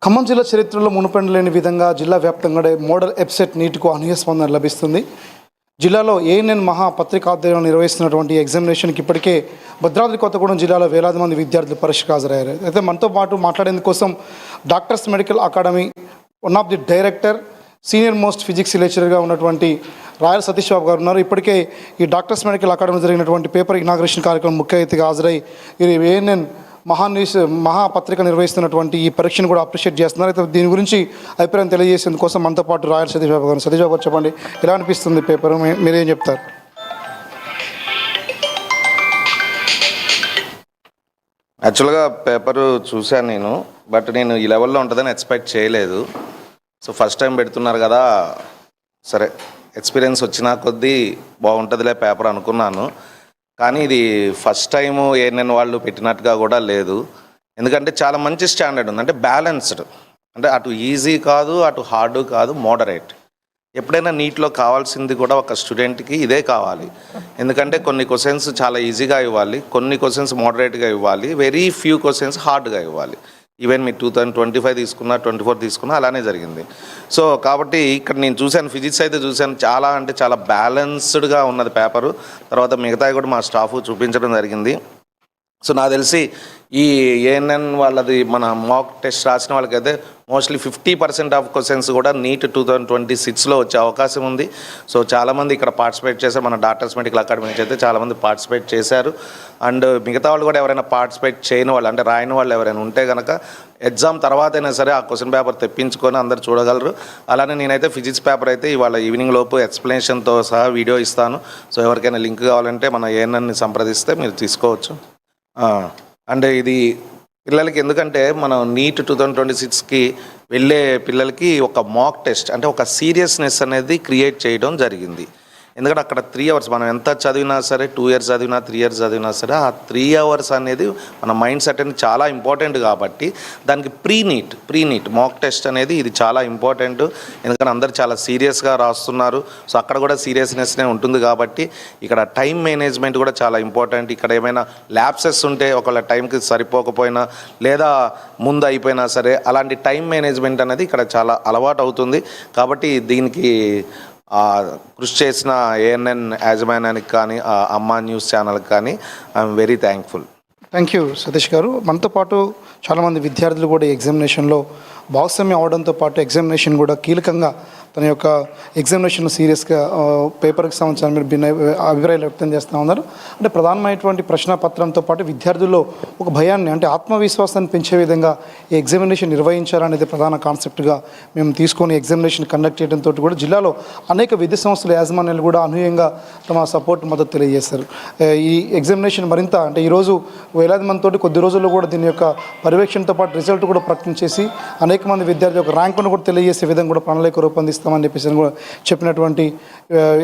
ఖమ్మం జిల్లా చరిత్రలో మునుపెన్నడూ లేని విధంగా జిల్లా వ్యాప్తంగా మోడల్ వెబ్సైట్ నీట్కు అనూహ్య స్పందన లభిస్తుంది. జిల్లాలో ఏఎన్ఎన్ మహా పత్రికా ఆధ్వర్యంలో నిర్వహిస్తున్నటువంటి ఎగ్జామినేషన్కి ఇప్పటికే భద్రాద్రి కొత్తగూడెం జిల్లాలో వేలాది మంది విద్యార్థులు పరీక్షకు హాజరయ్యారు. అయితే మనతో పాటు మాట్లాడేందుకోసం doctors medical academy one of the director senior most physics లెక్చరర్గా ఉన్నటువంటి రాయల్ సతీష్ బాబు గారు ఉన్నారు. ఇప్పటికే ఈ డాక్టర్స్ మెడికల్ అకాడమీ జరిగినటువంటి పేపర్ ఇనాగ్రేషన్ కార్యక్రమం ముఖ్య అతిథిగా హాజరై ఈ ఏఎన్ఎన్ మహాపత్రిక నిర్వహిస్తున్నటువంటి ఈ పరీక్షను కూడా అప్రిషియేట్ చేస్తున్నారు. అయితే దీని గురించి అభిప్రాయం తెలియజేసేందుకోసం మనతో పాటు రాయల్ సతీష్ బాబు గారు. సతీష్ బాబు గారు చెప్పండి, ఎలా అనిపిస్తుంది పేపర్, మీరేం చెప్తారు? యాక్చువల్గా పేపరు చూశాను నేను, బట్ నేను ఈ లెవెల్లో ఉంటుందని ఎక్స్పెక్ట్ చేయలేదు. సో ఫస్ట్ టైం పెడుతున్నారు కదా, సరే ఎక్స్పీరియన్స్ వచ్చినా కొద్దీ బాగుంటుందిలే పేపర్ అనుకున్నాను. కానీ ఇది ఫస్ట్ టైము ఏఎన్ఎన్ వాళ్ళు పెట్టినట్టుగా కూడా లేదు. ఎందుకంటే చాలా మంచి స్టాండర్డ్ ఉంది, అంటే బ్యాలెన్స్డ్, అంటే అటు ఈజీ కాదు అటు హార్డ్ కాదు, మోడరేట్. ఎప్పుడైనా నీట్లో కావాల్సింది కూడా ఒక స్టూడెంట్కి ఇదే కావాలి. ఎందుకంటే కొన్ని క్వశ్చన్స్ చాలా ఈజీగా ఇవ్వాలి, కొన్ని క్వశ్చన్స్ మోడరేట్గా ఇవ్వాలి, వెరీ ఫ్యూ క్వశ్చన్స్ హార్డ్గా ఇవ్వాలి. ఈవెన్ మీరు 2025 తీసుకున్నా 24 తీసుకున్నా అలానే జరిగింది. సో కాబట్టి ఇక్కడ నేను చూశాను, ఫిజిక్స్ అయితే చూశాను, చాలా అంటే చాలా బ్యాలెన్స్డ్గా ఉన్నది పేపరు. తర్వాత మిగతాయి కూడా మా స్టాఫ్ చూపించడం జరిగింది. సో నాకు తెలిసి ఈ ఏఎన్ఎన్ వాళ్ళది మన మాక్ టెస్ట్ రాసిన వాళ్ళకైతే మోస్ట్లీ 50% ఆఫ్ క్వశ్చన్స్ కూడా నీట్ 2026లో వచ్చే అవకాశం ఉంది. సో చాలామంది ఇక్కడ పార్టిసిపేట్ చేశారు. మన డాక్టర్స్ మెడికల్ అకాడమీ నుంచి అయితే చాలామంది పార్టిసిపేట్ చేశారు. అండ్ మిగతా వాళ్ళు కూడా ఎవరైనా పార్టిసిపేట్ చేయని వాళ్ళు, అంటే రాయని వాళ్ళు ఎవరైనా ఉంటే కనుక ఎగ్జామ్ తర్వాతైనా సరే ఆ క్వశ్చన్ పేపర్ తెప్పించుకొని అందరు చూడగలరు. అలానే నేనైతే ఫిజిక్స్ పేపర్ అయితే ఇవాళ ఈవినింగ్ లోపు ఎక్స్ప్లెనేషన్తో సహా వీడియో ఇస్తాను. సో ఎవరికైనా లింక్ కావాలంటే మన ఏఎన్ఎన్ని సంప్రదిస్తే మీరు తీసుకోవచ్చు. అండ్ ఇది పిల్లలకి, ఎందుకంటే మనం నీట్ 2026కి వెళ్ళే పిల్లలకి ఒక మాక్ టెస్ట్, అంటే ఒక సీరియస్నెస్ అనేది క్రియేట్ చేయడం జరిగింది. ఎందుకంటే అక్కడ 3 hours మనం ఎంత చదివినా సరే, 2 years చదివినా 3 years చదివినా సరే, ఆ 3 hours అనేది మన మైండ్ సెట్ అనేది చాలా ఇంపార్టెంట్. కాబట్టి దానికి ప్రీ నీట్ మాక్ టెస్ట్ అనేది ఇది చాలా ఇంపార్టెంట్. ఎందుకంటే అందరు చాలా సీరియస్గా రాస్తున్నారు. సో అక్కడ కూడా సీరియస్నెస్నే ఉంటుంది. కాబట్టి ఇక్కడ టైం మేనేజ్మెంట్ కూడా చాలా ఇంపార్టెంట్. ఇక్కడ ఏమైనా ల్యాప్సెస్ ఉంటే, ఒకవేళ టైంకి సరిపోకపోయినా లేదా ముందు అయిపోయినా సరే, అలాంటి టైం మేనేజ్మెంట్ అనేది ఇక్కడ చాలా అలవాటు అవుతుంది. కాబట్టి దీనికి కృషి చేసిన ఏఎన్ఎన్ యాజమాన్యానికి కానీ, అమ్మా న్యూస్ ఛానల్కి కానీ I'm very thankful. Thank you Satish గారు. మనతో పాటు చాలామంది విద్యార్థులు కూడా ఎగ్జామినేషన్లో భాగస్వామ్యం అవడంతో పాటు ఎగ్జామినేషన్ కూడా కీలకంగా తన యొక్క ఎగ్జామినేషన్ సీరియస్గా పేపర్కి సంబంధించిన మీరు భిన్న అభిప్రాయాలు వ్యక్తం చేస్తూ ఉన్నారు. అంటే ప్రధానమైనటువంటి ప్రశ్నపత్రంతో పాటు విద్యార్థుల్లో ఒక భయాన్ని, అంటే ఆత్మవిశ్వాసాన్ని పెంచే విధంగా ఈ ఎగ్జామినేషన్ నిర్వహించాలనేది ప్రధాన కాన్సెప్ట్గా మేము తీసుకొని ఎగ్జామినేషన్ కండక్ట్ చేయడంతో కూడా జిల్లాలో అనేక విద్యా సంస్థల యాజమాన్యాలు కూడా అనూహ్యంగా తమ సపోర్ట్ మద్దతు తెలియజేస్తారు. ఈ ఎగ్జామినేషన్ మరింత, అంటే ఈరోజు వేలాది మందితోటి కొద్ది రోజుల్లో కూడా దీని యొక్క పర్యవేక్షణతో పాటు రిజల్ట్ కూడా ప్రకటించేసి అనేక మంది విద్యార్థుల యొక్క ర్యాంకును కూడా తెలియజేసే విధంగా కూడా ప్రణాళిక రూపొందిస్తామని చెప్పేసి కూడా చెప్పినటువంటి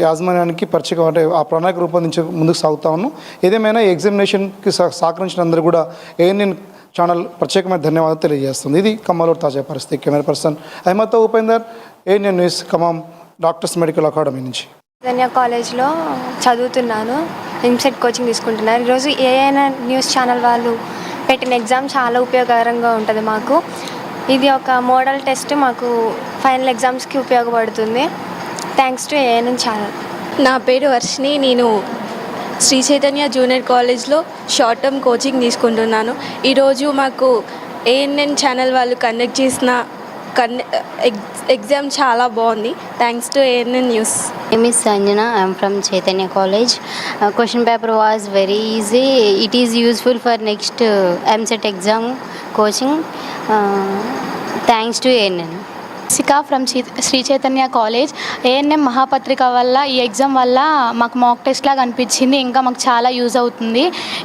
యాజమాన్యానికి పరిచయం, అంటే ఆ ప్రణాళిక రూపొందించే ముందుకు సాగుతా ఉన్నాం. ఏదేమైనా ఈ ఎగ్జామినేషన్కి సహకరించిన అందరూ కూడా ఏఎన్ఎన్ ఛానల్ ప్రత్యేకమైన ధన్యవాదాలు తెలియజేస్తుంది. ఇది ఖమ్మంలో తాజా పరిస్థితి. కెమెరా పర్సన్ అహ్మద్తో Upender, ANN news, Khammam doctors medical academy నుంచి. చైతన్య కాలేజ్లో చదువుతున్నాను, ఎంసెట్ కోచింగ్ తీసుకుంటున్నాను. ఈరోజు ఏఎన్ఎన్ న్యూస్ ఛానల్ వాళ్ళు పెట్టిన ఎగ్జామ్ చాలా ఉపయోగకరంగా ఉంటుంది మాకు. ఇది ఒక మోడల్ టెస్ట్, మాకు ఫైనల్ ఎగ్జామ్స్కి ఉపయోగపడుతుంది. Thanks to ANN channel. నా పేరు వర్షిని, నేను శ్రీ చైతన్య జూనియర్ కాలేజ్లో షార్ట్ టర్మ్ కోచింగ్ తీసుకుంటున్నాను. ఈరోజు మాకు ఏఎన్ఎన్ ఛానల్ వాళ్ళు కండక్ట్ చేసిన ఎగ్జామ్ చాలా బాగుంది. Thanks to ANN news. name is Sanjana. I am from Chaitanya College. Question paper was very easy. It is useful for next MCET exam coaching. Thanks to ANN. Sika from Sri Chaitanya college. ANM Mahapatrika వల్ల, ఈ exam వల్ల మాకు mock test లాగా అనిపించింది. ఇంకా మాకు చాలా use అవుతుంది.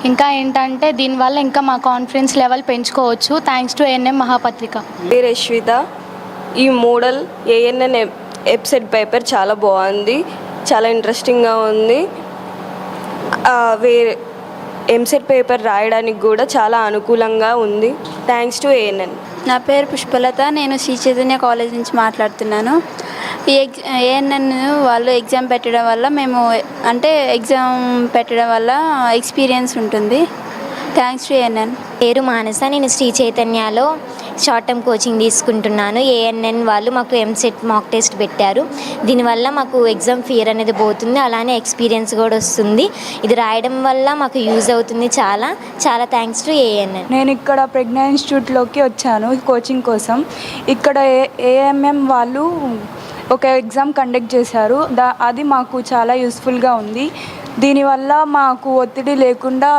ఇంకా ఏంటంటే దీనివల్ల ఇంకా మా కాన్ఫిడెన్స్ లెవెల్ పెంచుకోవచ్చు. Thanks to ANM Mahapatrika. పేరు యశ్విత. ఈ మోడల్ ఏఎన్ఎన్ వెబ్సైట్ పేపర్ చాలా బాగుంది, చాలా ఇంట్రెస్టింగ్గా ఉంది. వేరే ఎంసెట్ పేపర్ రాయడానికి కూడా చాలా అనుకూలంగా ఉంది. Thanks to ANN. నా పేరు పుష్పలత, నేను శ్రీ చైతన్య కాలేజ్ నుంచి మాట్లాడుతున్నాను. ఈ ఏఎన్ఎన్ వాళ్ళు ఎగ్జామ్ పెట్టడం వల్ల ఎక్స్పీరియన్స్ ఉంటుంది. Thanks to ANN. పేరు మానస, నేను శ్రీ చైతన్యలో షార్ట్ టర్మ్ కోచింగ్ తీసుకుంటున్నాను. ఏఎన్ఎన్ వాళ్ళు మాకు ఎంసెట్ మాక్ టెస్ట్ పెట్టారు. దీనివల్ల మాకు ఎగ్జామ్ ఫియర్ అనేది పోతుంది, అలానే ఎక్స్పీరియన్స్ కూడా వస్తుంది. ఇది రాయడం వల్ల మాకు యూజ్ అవుతుంది. చాలా చాలా థ్యాంక్స్ టు ఏఎన్ఎన్. నేను ఇక్కడ ప్రజ్ఞా ఇన్స్టిట్యూట్లోకి వచ్చాను కోచింగ్ కోసం. ఇక్కడ ఏఎంఎం వాళ్ళు ఒక ఎగ్జామ్ కండక్ట్ చేశారు. అది మాకు చాలా యూస్ఫుల్గా ఉంది. దీనివల్ల మాకు ఒత్తిడి లేకుండా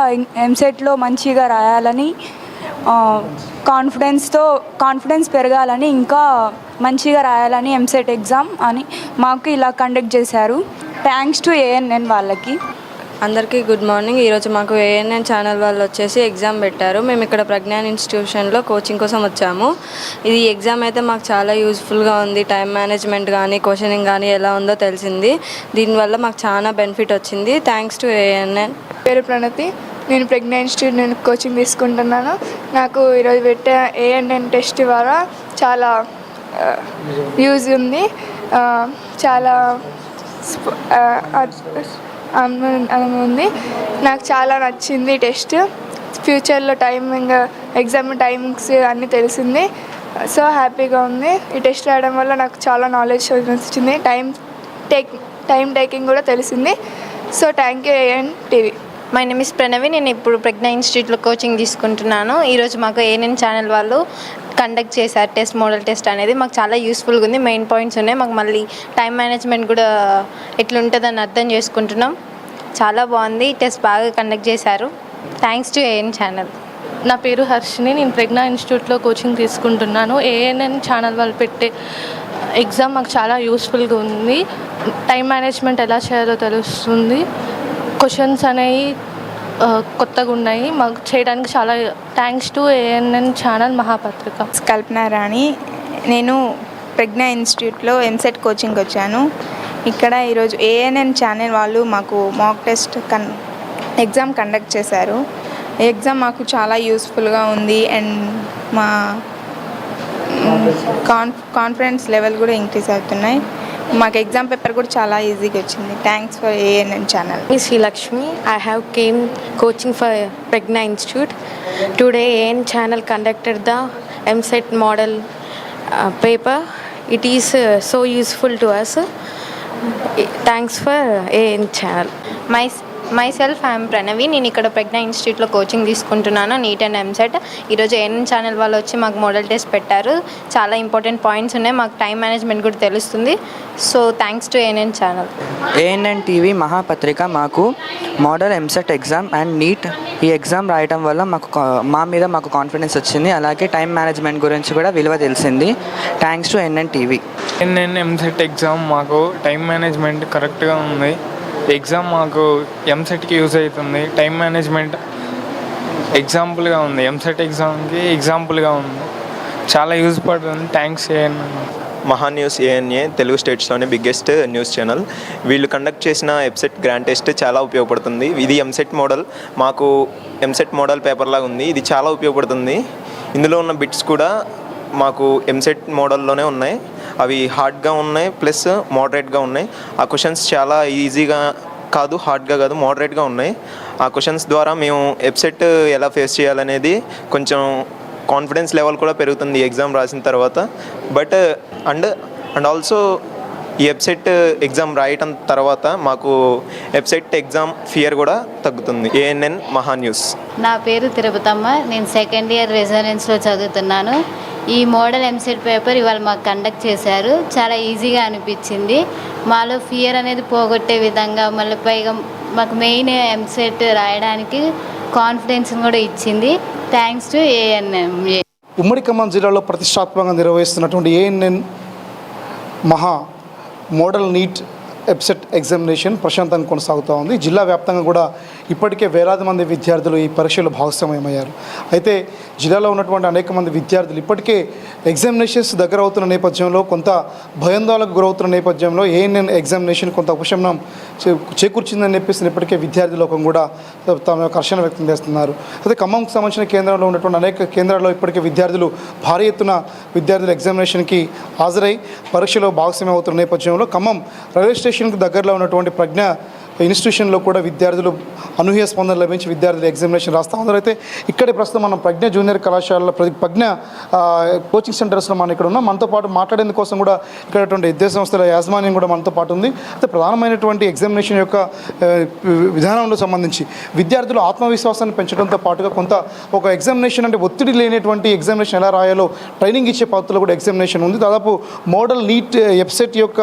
ఎంసెట్లో మంచిగా రాయాలని, కాన్ఫిడెన్స్ పెరగాలని, ఇంకా మంచిగా రాయాలని ఎంసెట్ ఎగ్జామ్ అని మాకు ఇలా కండక్ట్ చేశారు. థ్యాంక్స్ టు ఏఎన్ఎన్ వాళ్ళకి. అందరికీ గుడ్ మార్నింగ్. ఈరోజు మాకు ఏఎన్ఎన్ ఛానల్ వాళ్ళు వచ్చేసి ఎగ్జామ్ పెట్టారు. మేము ఇక్కడ ప్రజ్ఞాన్ ఇన్స్టిట్యూషన్లో కోచింగ్ కోసం వచ్చాము. ఇది ఎగ్జామ్ అయితే మాకు చాలా యూస్ఫుల్గా ఉంది. టైం మేనేజ్మెంట్ కానీ క్వశ్చనింగ్ కానీ ఎలా ఉందో తెలిసింది. దీనివల్ల మాకు చాలా బెనిఫిట్ వచ్చింది. Thanks to ANN. పేరు ప్రణతి. నేను ప్రజ్ఞా ఇన్స్టిట్యూట్ నేను కోచింగ్ తీసుకుంటున్నాను. నాకు ఈరోజు పెట్టే ఏఎన్ఎన్ టెస్ట్ ద్వారా చాలా యూజ్ ఉంది. చాలా ఉంది. నాకు చాలా నచ్చింది టెస్ట్. ఫ్యూచర్లో ఎగ్జామ్ టైమింగ్స్ అన్నీ తెలిసింది. సో హ్యాపీగా ఉంది. ఈ టెస్ట్ రాయడం వల్ల నాకు చాలా నాలెడ్జ్ వచ్చింది. టైం టేకింగ్ కూడా తెలిసింది. So thank you AN TV. My name is Pranavi. నేను ఇప్పుడు ప్రజ్ఞా ఇన్స్టిట్యూట్లో కోచింగ్ తీసుకుంటున్నాను. ఈరోజు మాకు ఏఎన్ఎన్ ఛానల్ వాళ్ళు కండక్ట్ చేశారు టెస్ట్, మోడల్ టెస్ట్ అనేది. మాకు చాలా యూస్ఫుల్గా ఉంది. మెయిన్ పాయింట్స్ ఉన్నాయి. మాకు మళ్ళీ టైం మేనేజ్మెంట్ కూడా ఎట్లుంటుందని అర్థం చేసుకుంటున్నాం. చాలా బాగుంది. టెస్ట్ బాగా కండక్ట్ చేశారు. Thanks to AN channel. నా పేరు హర్షిని. నేను ప్రజ్ఞా ఇన్స్టిట్యూట్లో కోచింగ్ తీసుకుంటున్నాను. ఏఎన్ఎన్ ఛానల్ వాళ్ళు పెట్టే ఎగ్జామ్ మాకు చాలా యూస్ఫుల్గా ఉంది. టైం మేనేజ్మెంట్ ఎలా చేయాలో తెలుస్తుంది. క్వశ్చన్స్ అనేవి కొత్తగా ఉన్నాయి. మాకు చేయడానికి చాలా థ్యాంక్స్ టు ఏఎన్ఎన్ ఛానల్ మహాపత్రిక. కల్పన రాణి. నేను ప్రజ్ఞా ఇన్స్టిట్యూట్లో ఎంసెట్ కోచింగ్ వచ్చాను. ఇక్కడ ఈరోజు ఏఎన్ఎన్ ఛానల్ వాళ్ళు మాకు మాక్ టెస్ట్ ఎగ్జామ్ కండక్ట్ చేశారు. ఈ ఎగ్జామ్ మాకు చాలా యూస్ఫుల్గా ఉంది. అండ్ మా కాన్ఫిడెన్స్ లెవెల్ కూడా ఇంక్రీజ్ అవుతున్నాయి. మాకు ఎగ్జామ్ పేపర్ కూడా చాలా ఈజీగా వచ్చింది. Thanks for ANN channel. Srilakshmi. I have came coaching for Pragna Institute. Today AN channel conducted the MSET model paper. It is so useful to us. Thanks for AN channel. Myself I'm Pranavi. నేను ఇక్కడ ప్రజ్ఞా ఇన్స్టిట్యూట్లో coaching తీసుకుంటున్నాను, neat and EAMCET. ఈరోజు ANN channel వాళ్ళు వచ్చి మాకు model test పెట్టారు. చాలా ఇంపార్టెంట్ పాయింట్స్ ఉన్నాయి. మాకు టైం మేనేజ్మెంట్ కూడా తెలుస్తుంది. So thanks to ANN channel. ANN TV Mahapatrika మాకు model EAMCET exam and NEET ఈ ఎగ్జామ్ రాయడం వల్ల మా మీద మాకు కాన్ఫిడెన్స్ వచ్చింది. అలాగే టైం మేనేజ్మెంట్ గురించి కూడా విలువ తెలిసింది. Thanks to ANN TV. ANN EAMCET exam మాకు టైం మేనేజ్మెంట్ కరెక్ట్గా ఉంది. ఎగ్జామ్ మాకు ఎంసెట్కి యూజ్ అవుతుంది. టైం మేనేజ్మెంట్ ఎగ్జాంపుల్గా ఉంది. ఎంసెట్ ఎగ్జామ్కి ఎగ్జాంపుల్గా ఉంది. చాలా యూజ్ పడుతుంది. Thanks ANN. Maha news ANA Telugu స్టేట్స్లోనే బిగ్గెస్ట్ న్యూస్ ఛానల్. వీళ్ళు కండక్ట్ చేసిన ఎంసెట్ గ్రాండ్ టెస్ట్ చాలా ఉపయోగపడుతుంది. ఇది ఎంసెట్ మోడల్, మాకు ఎంసెట్ మోడల్ పేపర్ లాగా ఉంది. ఇది చాలా ఉపయోగపడుతుంది. ఇందులో ఉన్న బిట్స్ కూడా మాకు ఎంసెట్ మోడల్లోనే ఉన్నాయి. అవి హార్డ్గా ఉన్నాయి, ప్లస్ మోడరేట్గా ఉన్నాయి. ఆ క్వశ్చన్స్ చాలా ఈజీగా కాదు, హార్డ్గా కాదు, మోడరేట్గా ఉన్నాయి. ఆ క్వశ్చన్స్ ద్వారా మేము ఎంసెట్ ఎలా ఫేస్ చేయాలనేది కొంచెం కాన్ఫిడెన్స్ లెవెల్ కూడా పెరుగుతుంది ఎగ్జామ్ రాసిన తర్వాత. బట్ అండ్ ఆల్సో ఈ ఎంసెట్ ఎగ్జామ్ రాయటం తర్వాత మాకు ఎంసెట్ ఎగ్జామ్ ఫియర్ కూడా తగ్గుతుంది. ANN Maha news. నా పేరు తిరుపతమ్మ. నేను సెకండ్ ఇయర్ రెసిడెన్స్లో చదువుతున్నాను. ఈ మోడల్ ఎంసెట్ పేపర్ ఇవాళ మాకు కండక్ట్ చేశారు. చాలా ఈజీగా అనిపించింది. మాలో ఫియర్ అనేది పోగొట్టే విధంగా, మళ్ళీ పైగా మాకు మెయిన్ ఎంసెట్ రాయడానికి కాన్ఫిడెన్స్ కూడా ఇచ్చింది. Thanks to ANM. ఉమ్మడి ఖమ్మం జిల్లాలో ప్రతిష్టాత్మకంగా నిర్వహిస్తున్నటువంటి ఏఎన్ఎన్ మహా మోడల్ నీట్ ఎంసెట్ ఎగ్జామినేషన్ ప్రశాంతంగా కొనసాగుతూ ఉంది. జిల్లా వ్యాప్తంగా కూడా ఇప్పటికే వేలాది మంది విద్యార్థులు ఈ పరీక్షలో భాగస్వామ్యమయ్యారు. అయితే జిల్లాలో ఉన్నటువంటి అనేక మంది విద్యార్థులు ఇప్పటికే ఎగ్జామినేషన్స్ దగ్గర అవుతున్న నేపథ్యంలో, కొంత భయాందోళనకు గురవుతున్న నేపథ్యంలో ఏఎన్ఎన్ ఎగ్జామినేషన్ కొంత ఉపశమనం చేకూర్చిందని చెప్పేసి ఇప్పటికే విద్యార్థి లోకం కూడా తమ యొక్క హర్షణ వ్యక్తం చేస్తున్నారు. అయితే ఖమ్మంకు సంబంధించిన కేంద్రంలో ఉన్నటువంటి అనేక కేంద్రాల్లో ఇప్పటికే విద్యార్థులు భారీ ఎత్తున విద్యార్థులు ఎగ్జామినేషన్కి హాజరై పరీక్షలో భాగస్వామ్యం అవుతున్న నేపథ్యంలో ఖమ్మం రైల్వే స్టేషన్కు దగ్గరలో ఉన్నటువంటి ప్రజ్ఞ ఇన్స్టిట్యూషన్లో కూడా విద్యార్థులు అనూహ్య స్పందన లభించి విద్యార్థులు ఎగ్జామినేషన్ రాస్తూ ఉన్నారు. అయితే ఇక్కడే ప్రస్తుతం మనం ప్రజ్ఞ జూనియర్ కళాశాలలో ప్రజ్ఞ కోచింగ్ సెంటర్స్లో మనం ఇక్కడ ఉన్నాం. మనతో పాటు మాట్లాడేందుకోసం కూడా ఇక్కడ విద్యా సంస్థల యాజమాన్యం కూడా మనతో పాటు ఉంది. అయితే ప్రధానమైనటువంటి ఎగ్జామినేషన్ యొక్క విధానంలో సంబంధించి విద్యార్థులు ఆత్మవిశ్వాసాన్ని పెంచడంతో పాటుగా కొంత ఒక ఎగ్జామినేషన్ అంటే ఒత్తిడి లేనటువంటి ఎగ్జామినేషన్ ఎలా రాయాలో ట్రైనింగ్ ఇచ్చే పద్ధతిలో కూడా ఎగ్జామినేషన్ ఉంది. దాదాపు మోడల్ నీట్ వెబ్సైట్ యొక్క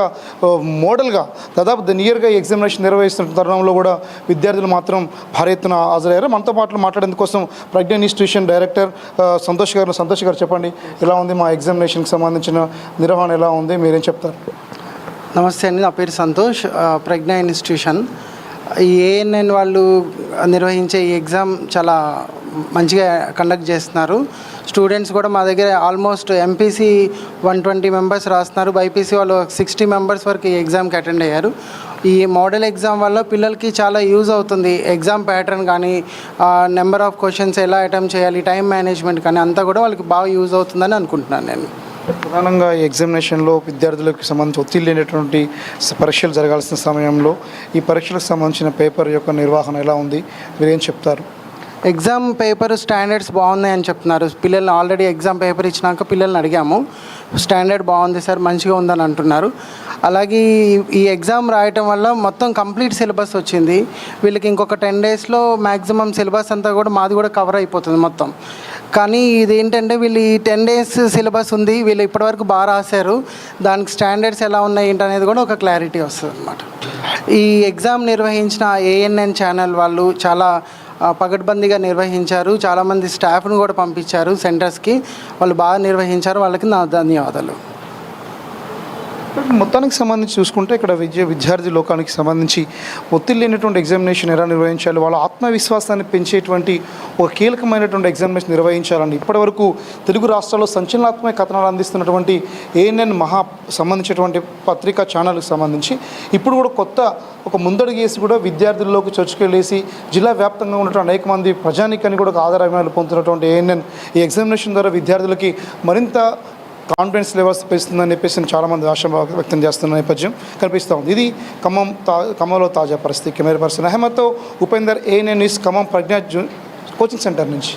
మోడల్గా దాదాపు నియర్గా ఈ ఎగ్జామినేషన్ నిర్వహిస్తున్న తరుణంలో కూడా విద్యార్థులు మాత్రం భారీ ఎత్తున హాజరయ్యారు. మనతో పాటు మాట్లాడేందుకోసం ప్రజ్ఞ ఇన్స్టిట్యూషన్ డైరెక్టర్ సంతోష్ గారు చెప్పండి, ఎలా ఉంది మా ఎగ్జామినేషన్కి సంబంధించిన నిర్వహణ ఎలా ఉంది, మీరేం చెప్తారు? నమస్తే అండి, నా పేరు సంతోష్. ప్రజ్ఞ ఇన్స్టిట్యూషన్ ఈ ఏఎన్ఎన్ వాళ్ళు నిర్వహించే ఈ ఎగ్జామ్ చాలా మంచిగా కండక్ట్ చేస్తున్నారు. స్టూడెంట్స్ కూడా మా దగ్గర ఆల్మోస్ట్ ఎంపీసీ 120 మెంబర్స్ రాస్తున్నారు, బైపీసీ వాళ్ళు 60 మెంబర్స్ వరకు ఈ ఎగ్జామ్కి అటెండ్ అయ్యారు. ఈ మోడల్ ఎగ్జామ్ వల్ల పిల్లలకి చాలా యూజ్ అవుతుంది. ఎగ్జామ్ ప్యాటర్న్ కానీ, నెంబర్ ఆఫ్ క్వశ్చన్స్ ఎలా అటెంప్ట్ చేయాలి, టైం మేనేజ్మెంట్ కానీ అంతా కూడా వాళ్ళకి బాగా యూజ్ అవుతుందని అనుకుంటున్నాను నేను. ప్రధానంగా ఈ ఎగ్జామినేషన్లో విద్యార్థులకు సంబంధించి ఒత్తిడి లేనటువంటి పరీక్షలు జరగాల్సిన సమయంలో ఈ పరీక్షలకు సంబంధించిన పేపర్ యొక్క నిర్వహణ ఎలా ఉంది, మీరేం చెప్తారు? ఎగ్జామ్ పేపర్ స్టాండర్డ్స్ బాగున్నాయని చెప్తున్నారు. పిల్లల్ని ఆల్రెడీ ఎగ్జామ్ పేపర్ ఇచ్చినాక పిల్లల్ని అడిగాము, స్టాండర్డ్ బాగుంది సార్, మంచిగా ఉందని అంటున్నారు. అలాగే ఈ ఎగ్జామ్ రాయటం వల్ల మొత్తం కంప్లీట్ సిలబస్ వచ్చింది. వీళ్ళకి ఇంకొక 10 డేస్లో మ్యాక్సిమం సిలబస్ అంతా కూడా మాది కూడా కవర్ అయిపోతుంది మొత్తం. కానీ ఇది ఏంటంటే వీళ్ళు ఈ 10 డేస్ సిలబస్ ఉంది, వీళ్ళు ఇప్పటివరకు బాగా రాశారు, దానికి స్టాండర్డ్స్ ఎలా ఉన్నాయి ఏంటనేది కూడా ఒక క్లారిటీ వస్తుంది అన్నమాట. ఈ ఎగ్జామ్ నిర్వహించిన ఏఎన్ఎన్ ఛానల్ వాళ్ళు చాలా పగడ్బందీగా నిర్వహించారు. చాలామంది స్టాఫ్ను కూడా పంపించారు సెంటర్స్కి, వాళ్ళు బాగా నిర్వహించారు, వాళ్ళకి నా ధన్యవాదాలు. మొత్తానికి సంబంధించి చూసుకుంటే ఇక్కడ విద్యార్థి లోకానికి సంబంధించి ఒత్తిడి లేనటువంటి ఎగ్జామినేషన్ ఎలా నిర్వహించాలి, వాళ్ళ ఆత్మవిశ్వాసాన్ని పెంచేటువంటి ఒక కీలకమైనటువంటి ఎగ్జామినేషన్ నిర్వహించాలని ఇప్పటివరకు తెలుగు రాష్ట్రాల్లో సంచలనాత్మక కథనాలు అందిస్తున్నటువంటి ఏఎన్ఎన్ సంబంధించినటువంటి పత్రికా ఛానల్కి సంబంధించి ఇప్పుడు కూడా కొత్త ఒక ముందడుగు వేసి కూడా విద్యార్థుల్లోకి చొచ్చుకెళ్ళేసి జిల్లా వ్యాప్తంగా ఉన్నటువంటి అనేక మంది ప్రజానికాన్ని కూడా ఆధారమైన పొందుతున్నటువంటి ఏఎన్ఎన్ ఈ ఎగ్జామినేషన్ ద్వారా విద్యార్థులకి మరింత కాన్ఫిడెన్స్ లెవెల్స్ పెంచుతుందని చెప్పేసి చాలామంది ఆశ వ్యక్తం చేస్తున్న నేపథ్యం కనిపిస్తూ ఉంది. ఇది ఖమ్మంలో తాజా పరిస్థితి. కెమెరా పర్సన్ అహ్మద్తో Upender, ANN news, Khammam Pragna coaching centre నుంచి.